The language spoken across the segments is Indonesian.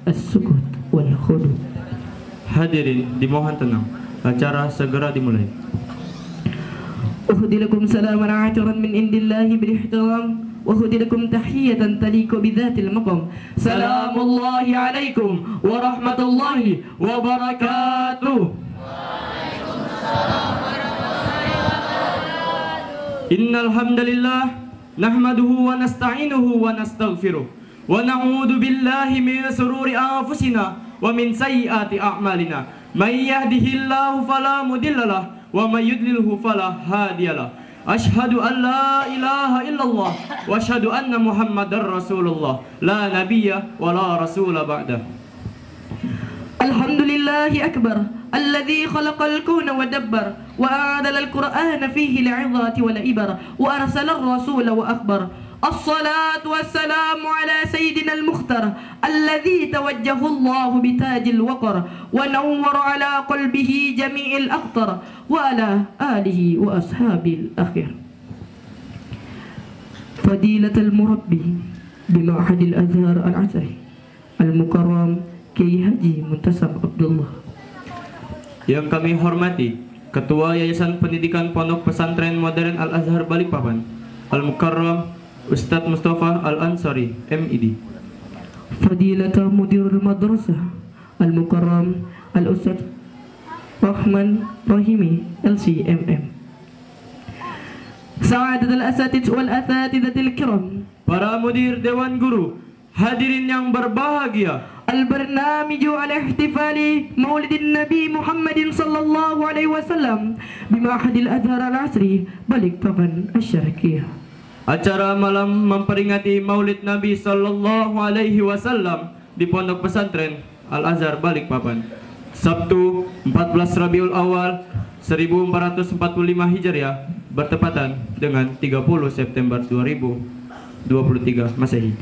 as-sukut wal khudu. Hadirin dimohon tenang, acara segera dimulai. أهدي لكم سلاما عاطرا من عند الله بالاحترام وأهدي لكم تحية تليق بذات المقام. سلام الله عليكم ورحمة الله وبركاته. إن الحمد لله نحمده ونستعينه ونستغفره ونعوذ بالله من شرور أنفسنا ومن سيئات أعمالنا. من يهده الله فلا مضل له ومن يضلله فلا هادي له. أشهد أن لا إله إلا الله وأشهد أن محمدا رسول الله لا نبي ولا رسول بعده. الحمد لله أكبر الذي خلق الكون ودبر وأنزل القرآن فيه العظات والعبر وأرسل الرسول وأخبر. الصلاة والسلام على سيدنا المختار الذي توجه الله بتاج الوقر ونور على قلبه جميع الأخطر وعلى آله وأصحابه الأخير. فضيلة المربي بمعهد الأزهر العسكري المكرم Kiai Haji Muntasam Abdullah. Yang kami hormati Ketua Yayasan Pendidikan Pondok Pesantren Modern Al-Azhar Balikpapan Al-Mukarram Ustadz Mustafa Al-Ansari MID. Fadilata Mudir Madrasah Al-Mukarram Al-Ustadz Rahman Rahimi LCMM. Sa'adat al-asatid wal-asatidatil kiram, para mudir Dewan Guru, hadirin yang berbahagia. البرنامج على احتفال مولد النبي محمد صلى الله عليه وسلم بمعهد الأزهر العصري Balikpapan الشرقية. Acara malam memperingati Maulid Nabi Sallallahu Alaihi Wasallam di Pondok Pesantren Al-Azhar Balikpapan, Sabtu 14 Rabiul Awal 1445 Hijriah bertepatan dengan 30 September 2023 Masehi.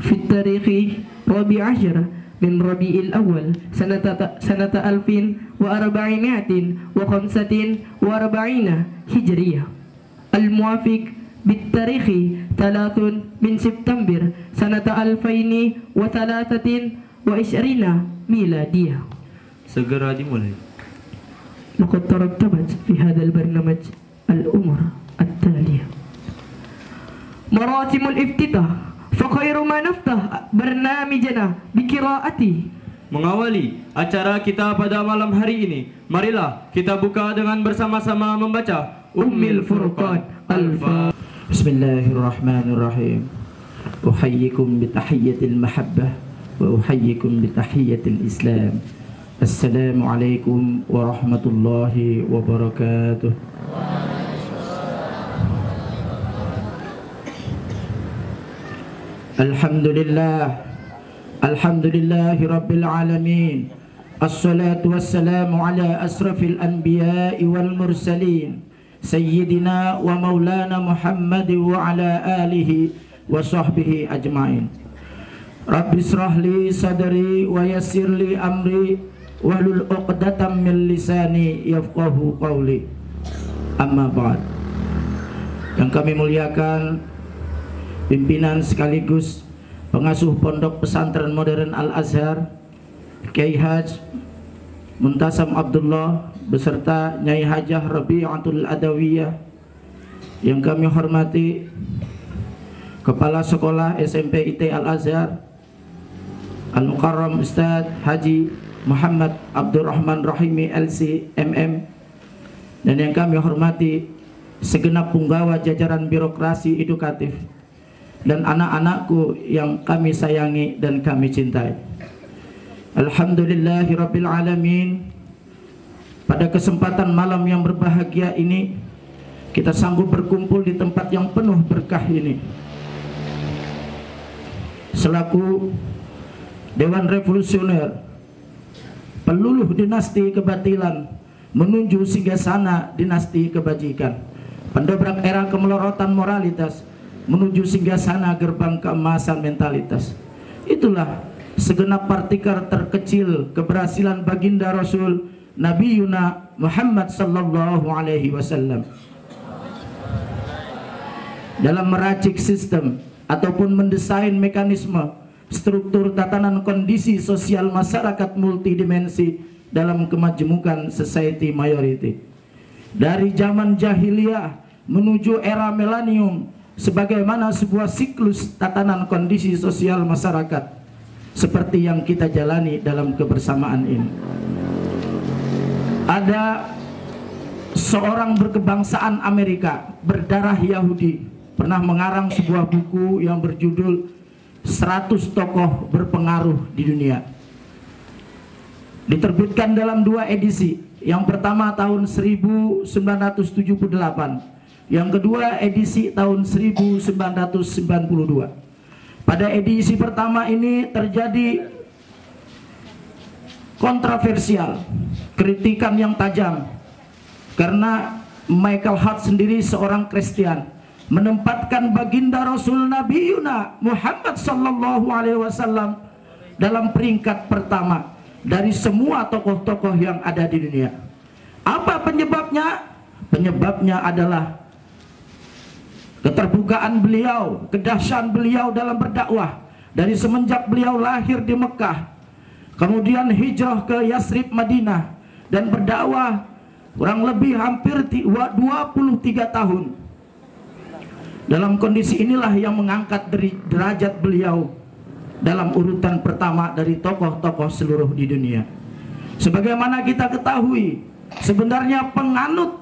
Fit tarihi Rabi' Ashar min Rabi'il Awal sanata alfin wa arba'inatin wa khamsatin wa arba'ina Hijriyah al-muwafiq bit tarihi 3 min September sanata alfaini wa thalathatin wa ishrina miladiyah. Segera dimulai. Laqad tarattabat fi hadzal barnamij al-umur at-taliyah. Marasimul iftitah فخير ما نفتح برنامجنا بقراءتي. Mengawali acara kita pada malam hari ini, marilah kita buka dengan bersama-sama membaca Ummul Furqan Al-Fatihah. Bismillahirrahmanirrahim. Uhayyikum bitahiyyatil mahabbah wa uhayyikum bitahiyyatil Islam. Assalamualaikum warahmatullahi wabarakatuh. Alhamdulillahi Rabbil Alamin. Assalatu wassalamu ala asrafil anbiya'i wal mursalin Sayyidina wa maulana Muhammad wa ala alihi wa sahbihi ajma'in. Rabbi israhli sadri wa yassirli amri wahlul uqdatam min lisani yafqahu qawli. Amma ba'd. Yang kami muliakan pimpinan sekaligus pengasuh Pondok Pesantren Modern Al-Azhar Kiai Haji Muntasam Abdullah beserta Nyai Hajah Rabi'atul Adawiyah. Yang kami hormati Kepala Sekolah SMP IT Al-Azhar Al-Mukarram Ustadz Haji Muhammad Abdurrahman Rahimi LCMM. Dan yang kami hormati segenap punggawa jajaran birokrasi edukatif dan anak-anakku yang kami sayangi dan kami cintai. Alhamdulillahirabbil alamin. Pada kesempatan malam yang berbahagia ini, kita sanggup berkumpul di tempat yang penuh berkah ini. Selaku Dewan Revolusioner, peluluh dinasti kebatilan menuju singgasana dinasti kebajikan, pendobrak era kemelorotan moralitas menuju singgasana gerbang keemasan mentalitas. Itulah segenap partikel terkecil keberhasilan baginda Rasul Nabi Yuna Muhammad sallallahu alaihi wasallam dalam meracik sistem ataupun mendesain mekanisme struktur tatanan kondisi sosial masyarakat multidimensi dalam kemajemukan society majority. Dari zaman jahiliyah menuju era milenium, sebagaimana sebuah siklus tatanan kondisi sosial masyarakat seperti yang kita jalani dalam kebersamaan ini. Ada seorang berkebangsaan Amerika berdarah Yahudi pernah mengarang sebuah buku yang berjudul 100 tokoh berpengaruh di dunia. Diterbitkan dalam 2 edisi. Yang pertama tahun 1978, yang kedua edisi tahun 1992. Pada edisi pertama ini terjadi kontroversial, kritikan yang tajam, karena Michael Hart sendiri seorang Kristen menempatkan baginda Rasul Nabi Yuna Muhammad sallallahu alaihi wasallam dalam peringkat pertama dari semua tokoh-tokoh yang ada di dunia. Apa penyebabnya? Penyebabnya adalah keterbukaan beliau, kedahsyatan beliau dalam berdakwah dari semenjak beliau lahir di Mekah, kemudian hijrah ke Yasrib Madinah dan berdakwah kurang lebih hampir 23 tahun. Dalam kondisi inilah yang mengangkat derajat beliau dalam urutan pertama dari tokoh-tokoh seluruh di dunia. Sebagaimana kita ketahui, sebenarnya penganut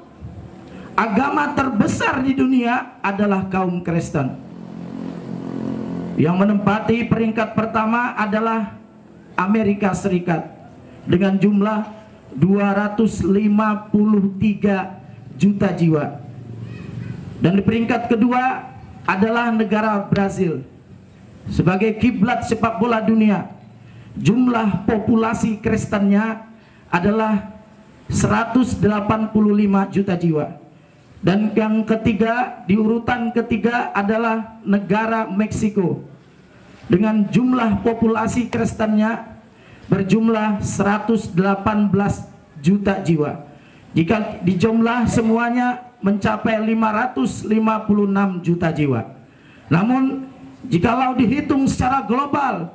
agama terbesar di dunia adalah kaum Kristen. Yang menempati peringkat pertama adalah Amerika Serikat dengan jumlah 253 juta jiwa. Dan di peringkat kedua adalah negara Brazil sebagai kiblat sepak bola dunia. Jumlah populasi Kristennya adalah 185 juta jiwa. Dan yang ketiga, di urutan ketiga adalah negara Meksiko dengan jumlah populasi Kristennya berjumlah 118 juta jiwa. Jika dijumlah semuanya mencapai 556 juta jiwa. Namun jikalau dihitung secara global,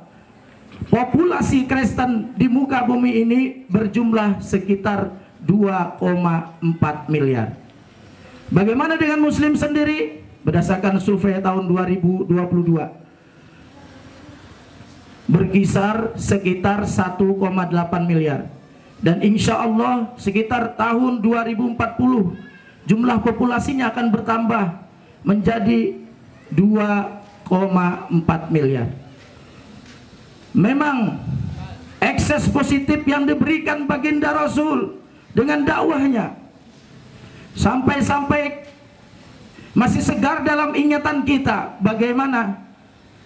populasi Kristen di muka bumi ini berjumlah sekitar 2,4 miliar. Bagaimana dengan Muslim sendiri? Berdasarkan survei tahun 2022, berkisar sekitar 1,8 miliar. Dan insya Allah sekitar tahun 2040 jumlah populasinya akan bertambah menjadi 2,4 miliar. Memang ekses positif yang diberikan baginda Rasul dengan dakwahnya sampai-sampai masih segar dalam ingatan kita bagaimana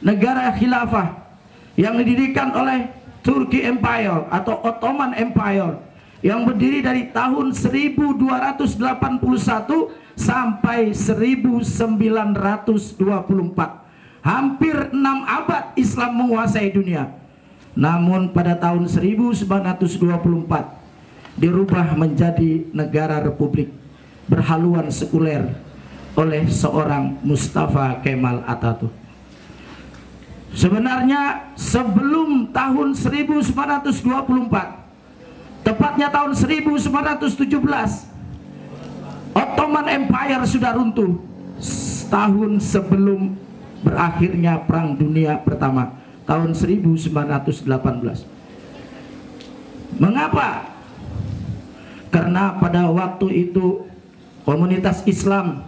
negara khilafah yang didirikan oleh Turki Empire atau Ottoman Empire yang berdiri dari tahun 1281 sampai 1924. Hampir 6 abad Islam menguasai dunia. Namun pada tahun 1924 dirubah menjadi negara republik berhaluan sekuler oleh seorang Mustafa Kemal Atatürk. Sebenarnya sebelum tahun 1924, tepatnya tahun 1917, Ottoman Empire sudah runtuh setahun sebelum berakhirnya Perang Dunia Pertama tahun 1918. Mengapa? Karena pada waktu itu komunitas Islam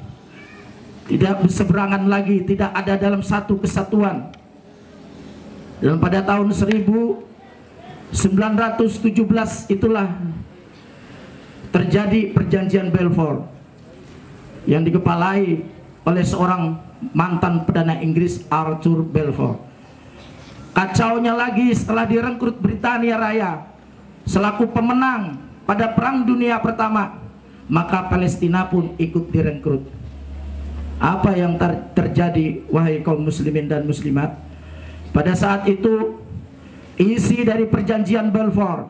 tidak berseberangan lagi, tidak ada dalam satu kesatuan. Dan pada tahun 1917 itulah terjadi perjanjian Balfour yang dikepalai oleh seorang mantan perdana Inggris, Arthur Balfour. Kacaunya lagi setelah direkrut Britania Raya selaku pemenang pada Perang Dunia Pertama, maka Palestina pun ikut direkrut. Apa yang terjadi wahai kaum muslimin dan muslimat? Pada saat itu isi dari perjanjian Balfour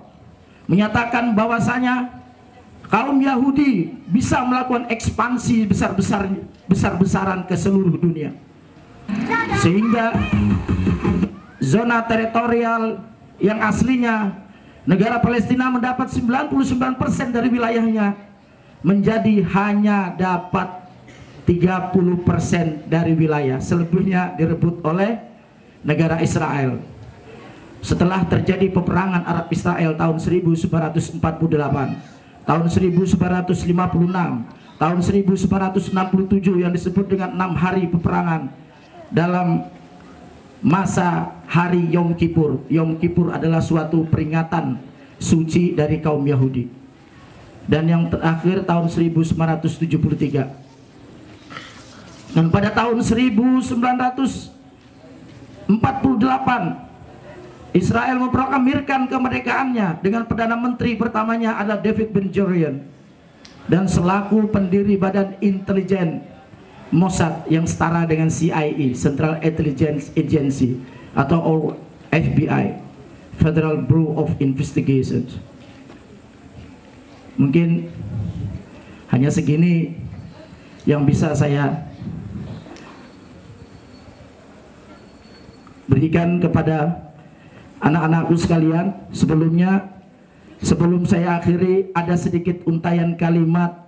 menyatakan bahwasanya kaum Yahudi bisa melakukan ekspansi besar-besaran ke seluruh dunia, zona teritorial yang aslinya negara Palestina mendapat 99% dari wilayahnya, menjadi hanya dapat 30% dari wilayah. Selebihnya direbut oleh negara Israel. Setelah terjadi peperangan Arab Israel tahun 1948, tahun 1956, tahun 1967 yang disebut dengan 6 hari peperangan dalam masa hari Yom Kippur. Yom Kippur adalah suatu peringatan suci dari kaum Yahudi. Dan yang terakhir tahun 1973. Dan pada tahun 1948 Israel memproklamirkan kemerdekaannya dengan Perdana Menteri pertamanya adalah David Ben-Gurion, dan selaku pendiri Badan Intelijen Mossad yang setara dengan CIA, Central Intelligence Agency, atau FBI, Federal Bureau of Investigation. Mungkin hanya segini yang bisa saya berikan kepada anak-anakku sekalian. Sebelum saya akhiri, ada sedikit untayan kalimat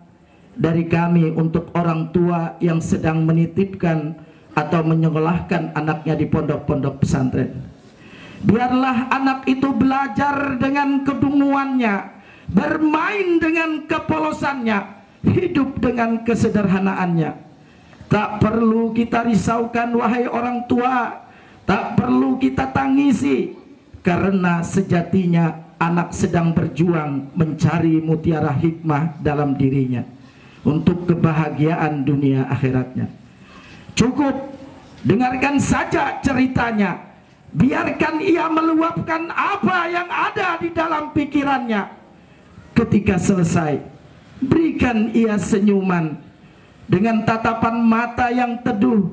dari kami untuk orang tua yang sedang menitipkan atau menyekolahkan anaknya di pondok-pondok pesantren. Biarlah anak itu belajar dengan kedunguannya, bermain dengan kepolosannya, hidup dengan kesederhanaannya. Tak perlu kita risaukan wahai orang tua, tak perlu kita tangisi, karena sejatinya anak sedang berjuang mencari mutiara hikmah dalam dirinya untuk kebahagiaan dunia akhiratnya. Cukup dengarkan saja ceritanya, biarkan ia meluapkan apa yang ada di dalam pikirannya. Ketika selesai, berikan ia senyuman dengan tatapan mata yang teduh,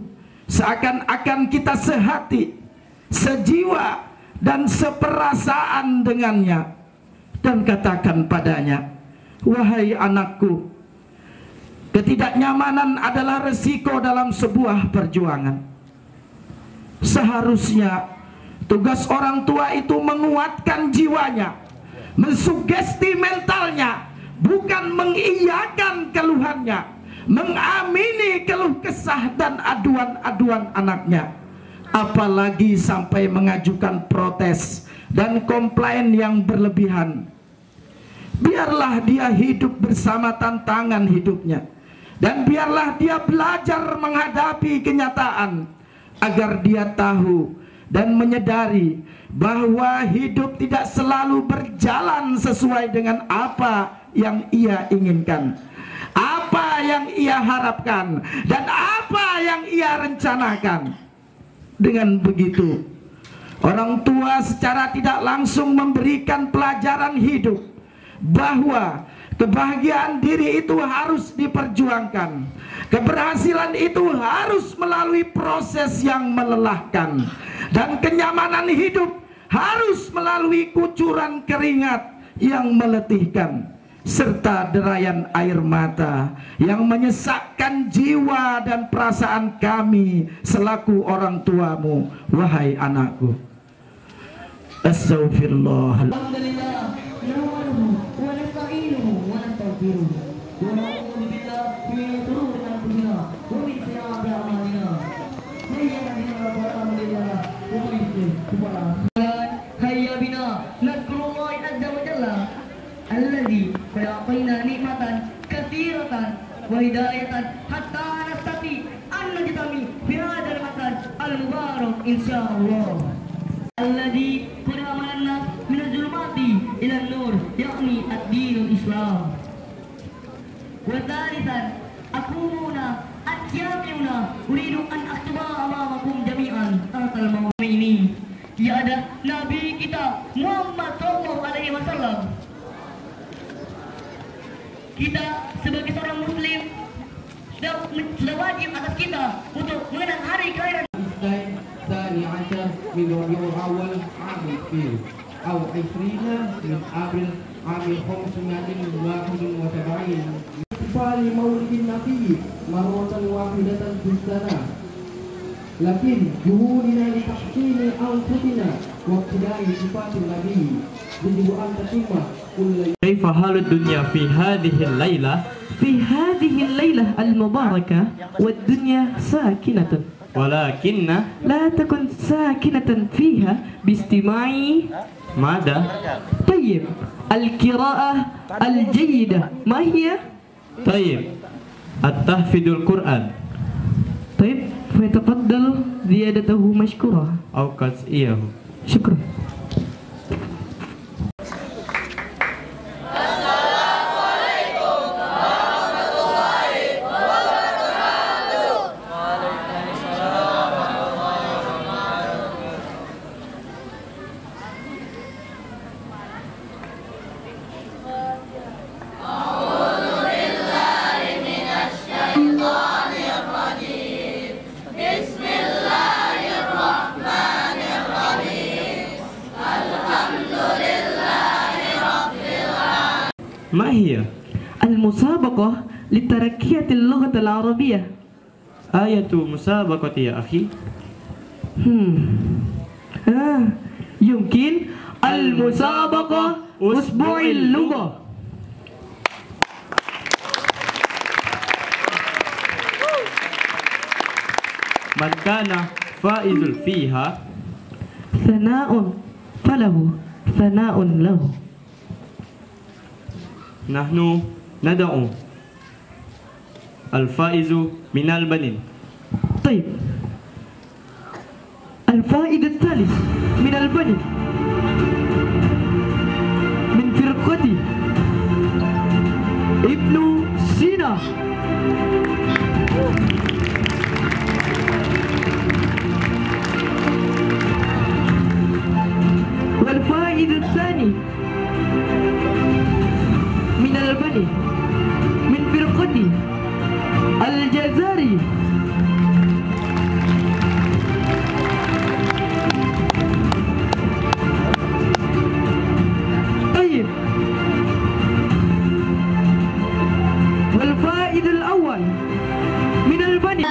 seakan-akan kita sehati, sejiwa, dan seperasaan dengannya, dan katakan padanya, wahai anakku, ketidaknyamanan adalah resiko dalam sebuah perjuangan. Seharusnya tugas orang tua itu menguatkan jiwanya, mensugesti mentalnya, bukan mengiyakan keluhannya, mengamini keluh kesah dan aduan-aduan anaknya, apalagi sampai mengajukan protes dan komplain yang berlebihan. Biarlah dia hidup bersama tantangan hidupnya, dan biarlah dia belajar menghadapi kenyataan, agar dia tahu dan menyadari bahwa hidup tidak selalu berjalan sesuai dengan apa yang ia inginkan, apa yang ia harapkan, dan apa yang ia rencanakan. Dengan begitu, orang tua secara tidak langsung memberikan pelajaran hidup bahwa kebahagiaan diri itu harus diperjuangkan, keberhasilan itu harus melalui proses yang melelahkan, dan kenyamanan hidup harus melalui kucuran keringat yang meletihkan, serta derayan air mata yang menyesakkan jiwa dan perasaan kami selaku orang tuamu, wahai anakku. Astaghfirullah. Alhamdulillah, nahmaduhu wa nasta'inuhu wa nastaghfiruh, wa na'udzu billahi min shururi anfusina wa min sayyiati a'malina. May yahdihillahu fala mudilla lahu wa may yudlil fala hadiya lahu. Hayya bina nadhkurullaha azza wa jalla alladzi khalaqa nikmatan katsiratan wa hidayatan hatta nastati an najtami fi hadzal makan al-mubarak insyaallah. Alladzi khalaqa nas min az-zulumati ila an-nur, yakni ad-dinul Islam. Wa thalithan aqumuna atyaquna uridu an aktuba amamakum jami'an tahtal mawini. Tiada nabi kita Muhammad sallallahu alaihi wasallam. Kita sebagai seorang muslim sudah wajib atas kita untuk mengenang hari kelahiran الثاني عشر من ربيع الأول عام الفيل أو 20 من أبريل عام 571 احتفال مولد النبي مرة واحدة في السنة لكن جهودنا لتحسين أنفسنا وابتداء صفات النبي يجب أن تتم كل كيف حال الدنيا في هذه الليلة؟ في هذه الليلة المباركة والدنيا ساكنة ولكن لا تكن ساكنة فيها باستماع ماذا؟ طيب القراءة الجيدة ما هي؟ طيب التحفيظ القرآن طيب فيتفضل زيادته مشكورة أو قصئيه. شكرا. ما هي؟ المسابقة لترقية اللغة العربية. آية مسابقة يا أخي؟ يمكن المسابقة أسبوع اللغة. من كان فائز فيها ثناء فله ثناء له. نحن ندعو الفائز من البنين. طيب الفائد الثالث من البني من فرقة ابن سينا. والفائد الثاني من البني من فرقة الجزائري. طيب والفائد الأول من البني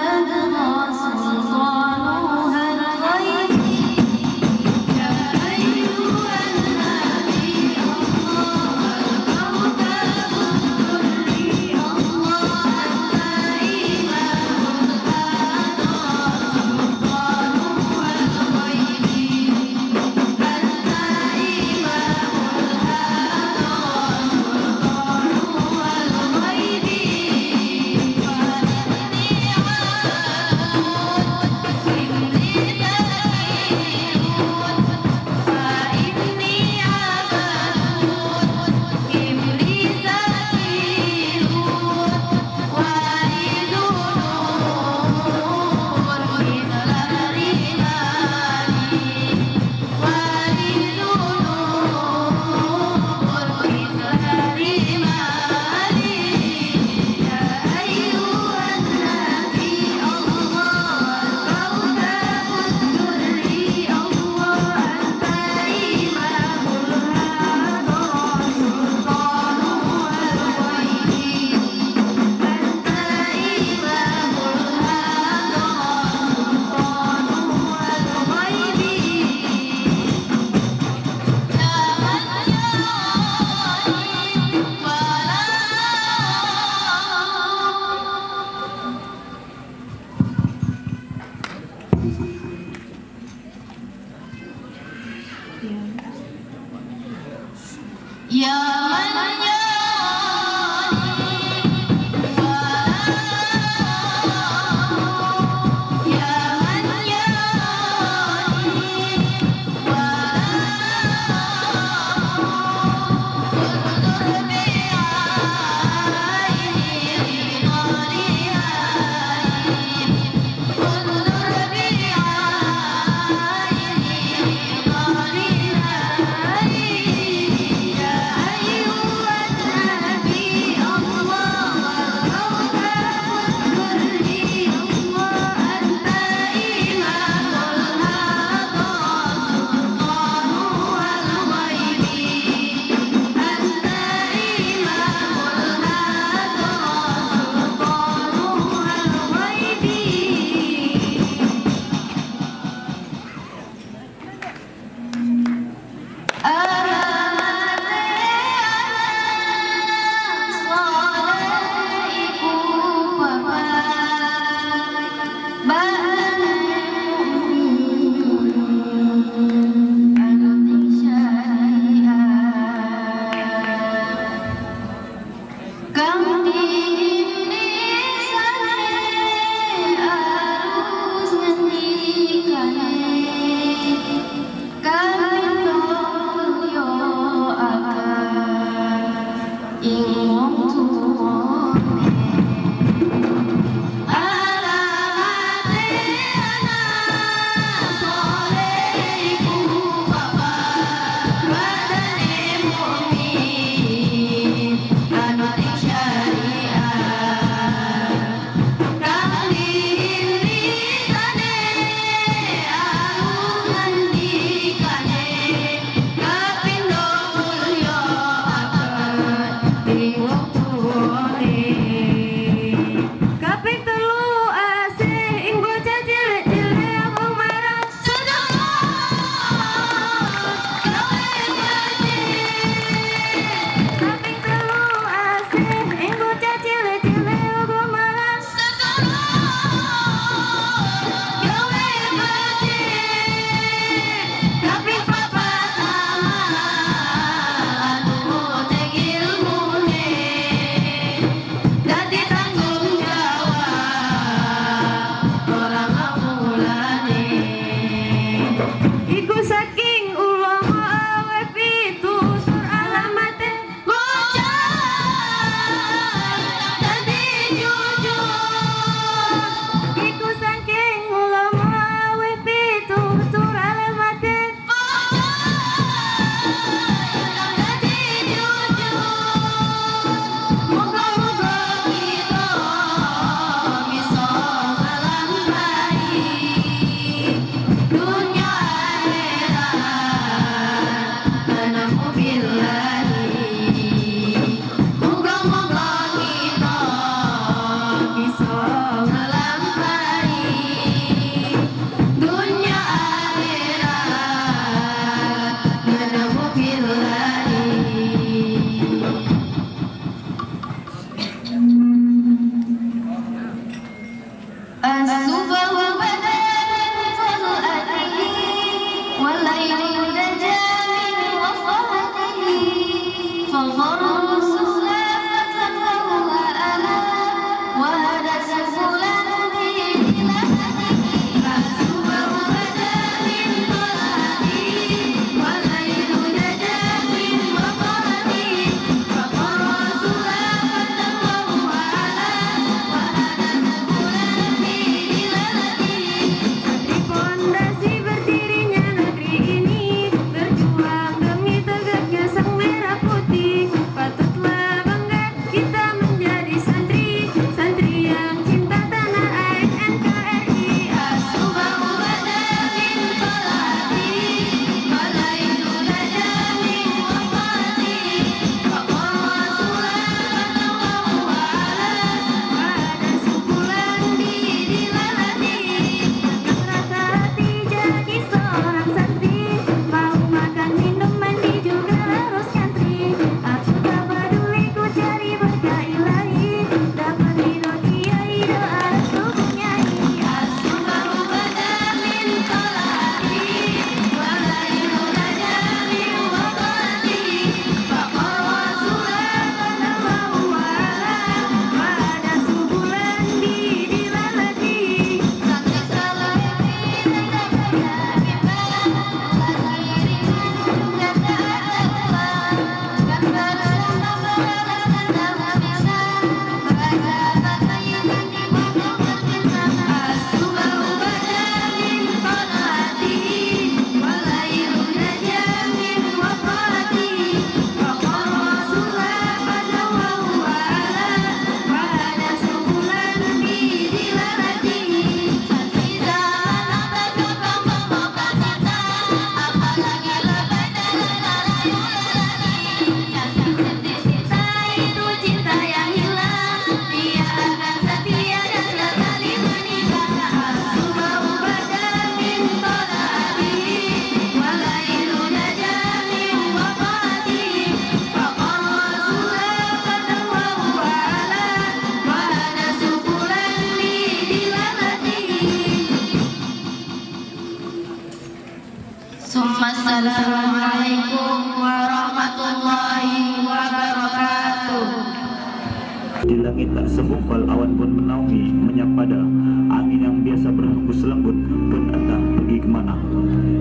Di langit tak segumpal awan pun menaungi, menyapada angin yang biasa berhembus lembut pun entah pergi kemana.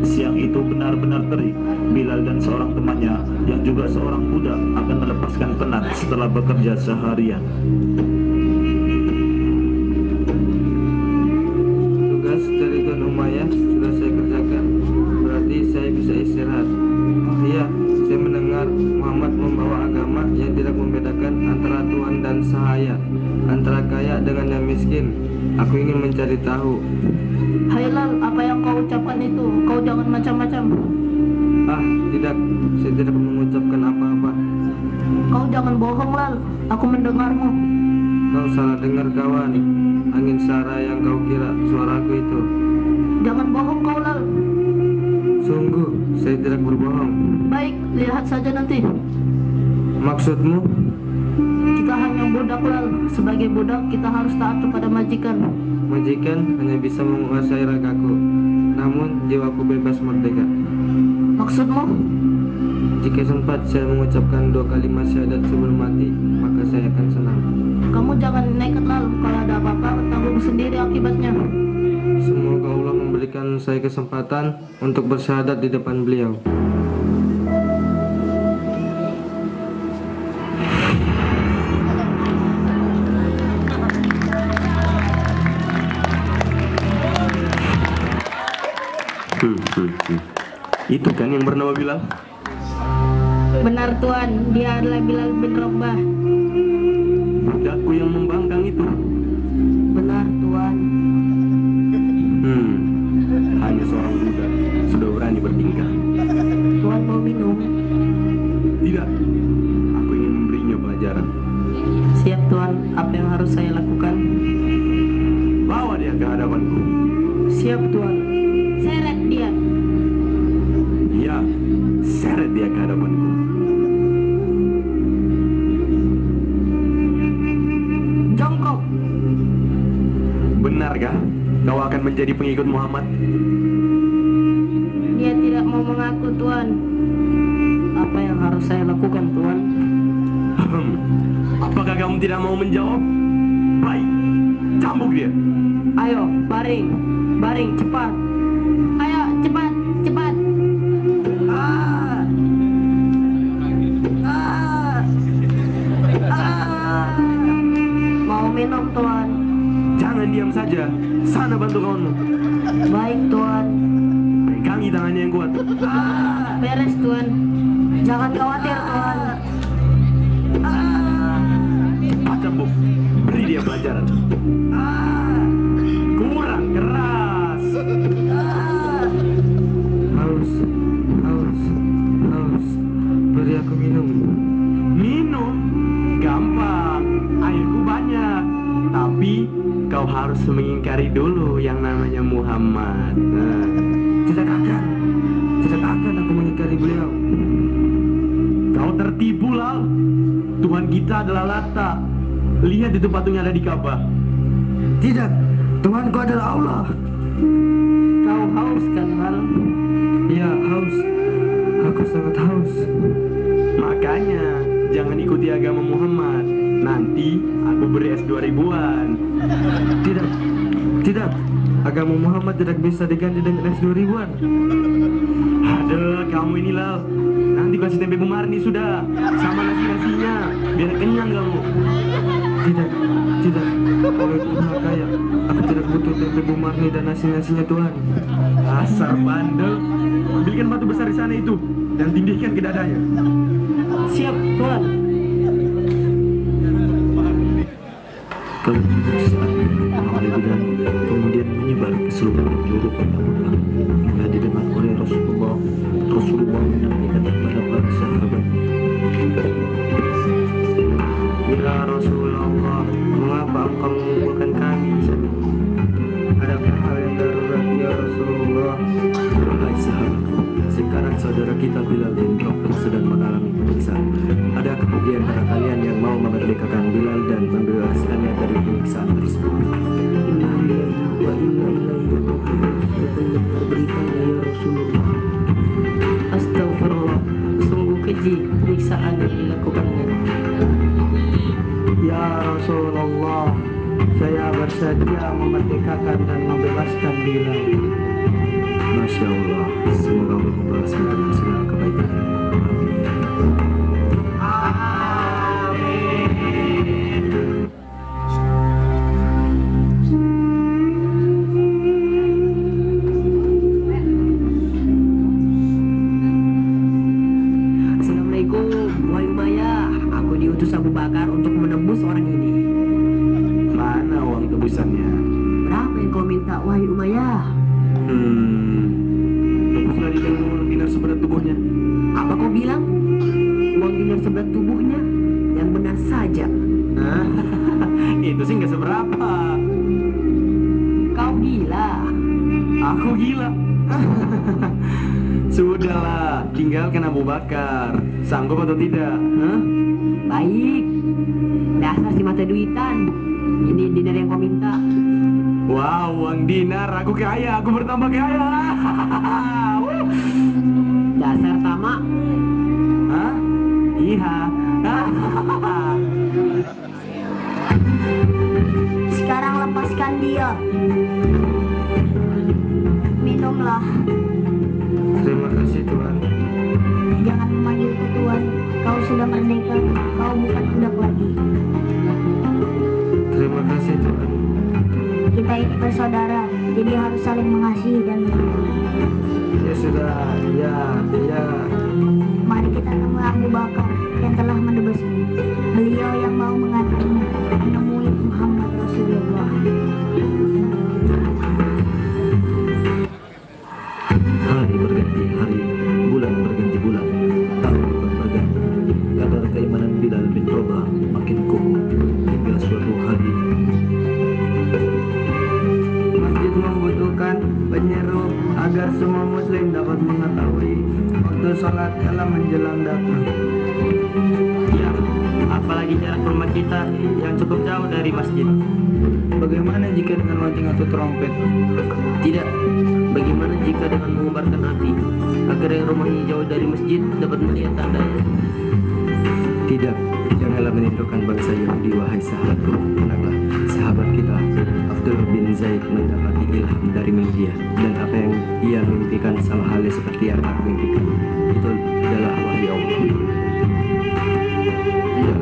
Siang itu benar-benar terik. Bilal dan seorang temannya yang juga seorang budak akan melepaskan penat setelah bekerja seharian. Tugas dari Tuan Umayyah sudah saya kerjakan, berarti saya bisa istirahat. Oh iya, saya mendengar Muhammad membawa agama yang tidak membedakan antara Tuhan dan sahaya, antara kaya dengan yang miskin. Aku ingin mencari tahu. Hai Lal, apa yang kau ucapkan itu? Kau jangan macam-macam. Ah, tidak, saya tidak mengucapkan apa-apa. Kau jangan bohong Lal, aku mendengarmu. Kau salah dengar kawan. Angin sara yang kau kira suaraku itu. Jangan bohong kau Lal. Sungguh, saya tidak berbohong. Baik, lihat saja nanti. Maksudmu? Kita hanya budak Lal. Sebagai budak kita harus taat kepada majikan. Majikan hanya bisa menguasai ragaku, namun jiwaku bebas merdeka. Maksudmu? Jika sempat saya mengucapkan 2 kalimat syahadat sebelum mati, maka saya akan senang. Kamu jangan nekat Lal. Kalau ada apa-apa, tanggung sendiri akibatnya. Semoga Allah memberikan saya kesempatan untuk bersyahadat di depan beliau. Itu kan yang bernama Bilal? Benar Tuan, dia adalah Bilal bin Rabah. Budakku yang membangkang itu. Benar Tuan. Hanya seorang budak sudah berani bertingkah. Tuan mau minum? Tidak, aku ingin memberinya pelajaran. Siap Tuan, apa yang harus saya lakukan? Bawa dia ke hadapanku. Siap Tuan. Seret dia. Ya, seret dia ke hadapanku. Jongkok. Benarkah kau akan menjadi pengikut Muhammad? Dia tidak mau mengaku Tuan. Apa yang harus saya lakukan Tuan? Apakah kamu tidak mau menjawab? Baik, cambuk dia. Ayo, baring. Baring, cepat. Ayo, cepat, cepat. Ah. Ah. Ah. Mau minum Tuan? Jangan diam saja. Sana bantu kawanmu. Baik Tuan. Pegangi tangannya yang kuat. Ah. Beres Tuan. Jangan khawatir Tuan. Cepat cambuk. Beri dia pelajaran. Kurang keras. Haus, haus, haus. Beri aku minum. Minum? Gampang. Airku banyak. Tapi kau harus mengingkari dulu yang namanya Muhammad. Tidak akan aku mengingkari beliau. Kau tertipu, Lal. Tuhan kita adalah Lata. Lihat itu patungnya ada di Ka'bah. Tidak, Tuhanku adalah Allah. Kau haus kan Lal? Ya, haus. Aku sangat haus. Makanya jangan ikuti agama Muhammad. Nanti aku beri es 2000-an. Tidak. Agama Muhammad tidak bisa diganti dengan es 2000-an. Aduh, kamu ini Lal. Nanti kasih tempe bumarni sudah. Sama nasi-nasinya. Biar kenyang kamu. Tidak. Kalau itu hal kaya, aku tidak butuh tempe bumarni dan nasi-nasinya Tuhan. Asal bandel. Ambilkan batu besar di sana itu dan tindihkan ke dadanya. Siap Tuan. Kalau saat Khalid dan kemudian menyebar ke seluruh penjuru kota Mekah hingga didengar oleh Rasulullah menyampaikan kepada para sahabat. Ya Rasulullah, mengapa engkau mengumpulkan kami di sana? Adakah hal yang darurat ya Rasulullah? Wahai sahabatku, sekarang saudara kita Bilal bin Rabah sedang mengalami penyiksaan. Adakah di antara kalian yang mau memerdekakan Bilal dan membebaskannya dari penyiksaan tersebut? Inna lillahi wa inna ilaihi raji'un. Betul-betul berikannya ya Rasulullah. Astagfirullah. Sungguh keji penyiksaan yang dilakukannya. Ya Rasulullah, saya bersedia memerdekakan dan membebaskan Bilal. Masya Allah, semoga Allah membalaskan dengan segala kebaikan. Assalamualaikum, wahai Umayyah. Aku diutus Abu Bakar untuk menembus orang ini. Mana uang tebusannya? Berapa yang kau minta, wahai Umayyah? Tebuslah di dalam uang dinar seberat tubuhnya. Apa kau bilang? Uang dinar seberat tubuhnya? Yang benar saja. Nah, itu sih nggak seberapa. Kau gila. Aku gila. Sudahlah, tinggalkan Abu Bakar. Sanggup atau tidak? Hah? Baik. Dasar si mata duitan. Ini dinar yang kau minta. Wow, uang dinar. Aku kaya. Aku bertambah kaya. Dasar tamak. Hah? Iya. Sekarang lepaskan dia. Minumlah. Terima kasih Tuhan. Jangan memanggilku Tuhan. Kau sudah merdeka. Kau bukan budak lagi. Terima kasih Tuhan. Kita ini bersaudara, jadi harus saling mengasihi dan melindungi. Ya sudah, ya. Mari kita temui Abu Bakar yang telah menebusmu. Beliau yang mau mengantarmu menemui Muhammad Rasulullah. Hari berganti hari, bulan berganti bulan, tahun berganti. Kadar keimanan Bilal bin Rabah makin kokoh hingga suatu hari Masjid membutuhkan penyeru agar semua muslim dapat mengetahui waktu sholat telah menjelang datang. Ya, apalagi jarak rumah kita yang cukup jauh dari masjid. Bagaimana jika dengan lonceng atau trompet? Tidak. Bagaimana jika dengan mengobarkan api agar yang rumahnya jauh dari masjid dapat melihat tandanya? Tidak, janganlah menirukan bangsa Yahudi, wahai sahabatku. Tenanglah, sahabat kita Abdullah bin Zaid mendapati ilham dari mimpinya, dan apa yang ia mimpikan sama halnya seperti yang aku mimpikan. Itu adalah wahyu Allah. Ya,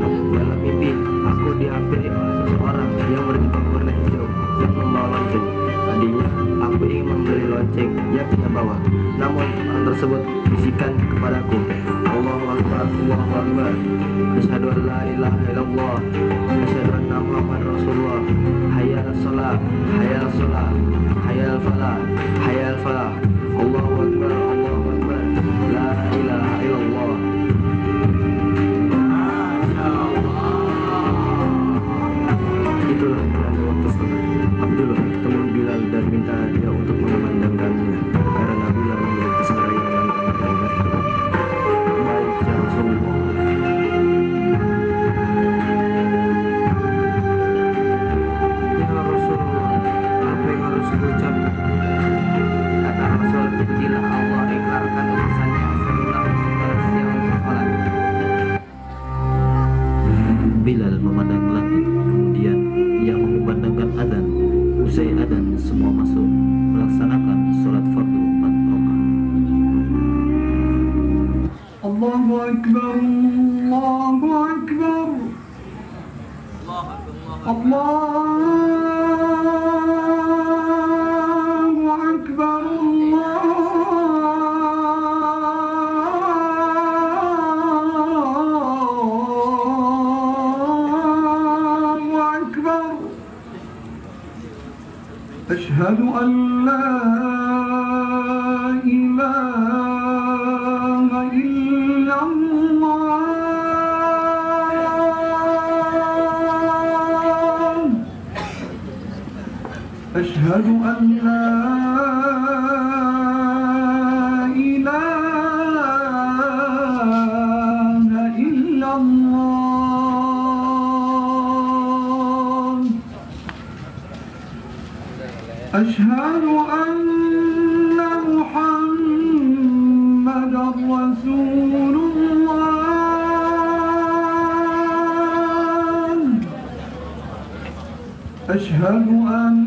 dalam mimpi aku dihampiri oleh seseorang yang berjubah warna hijau dan membawa lonceng. Tadinya aku ingin membeli lonceng yang ia bawa, namun orang tersebut bisikan kepadaku, Allahu Akbar, Allahu Akbar, asyhadu an la ilaha illallah, asyhadu anna Muhammad Rasulullah, hayya 'alas shalah, hayya 'alas shalah, hayya 'alal falah, hayya 'alal falah, Allahu Akbar, Allahu Akbar, la ilaha illallah. Itulah pada waktu sholat, Abdullah bertemu Bilal dan minta dia untuk mengumandangkannya, karena Bilal memiliki suara yang lantang dan merdu. Baik ya Rasulullah. Ya Rasulullah, apa yang harus kuucapkan? Kata Rasul, bila Allah ikrarkan urusannya, serulah segala siang untuk sholat. Bilal memandang langit, kemudian ia mengumandangkan adzan. Usai adzan, semua masuk melaksanakan sholat fardu 4 rakaat. Allahu Akbar, Allahu Akbar, Allahu Akbar, Allahu Akbar. Ashhadu an la ilaha illallah. Ashhadu an la ilaha illallah. Ashhadu anna Muhammadan Rasulullah. أشهد أن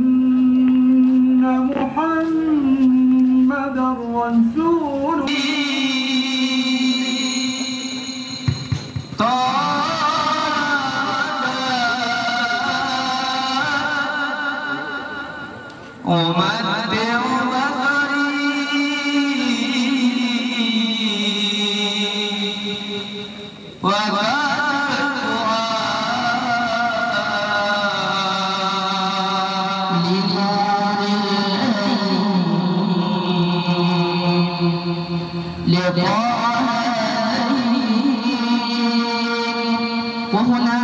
محمدا رسول وهنا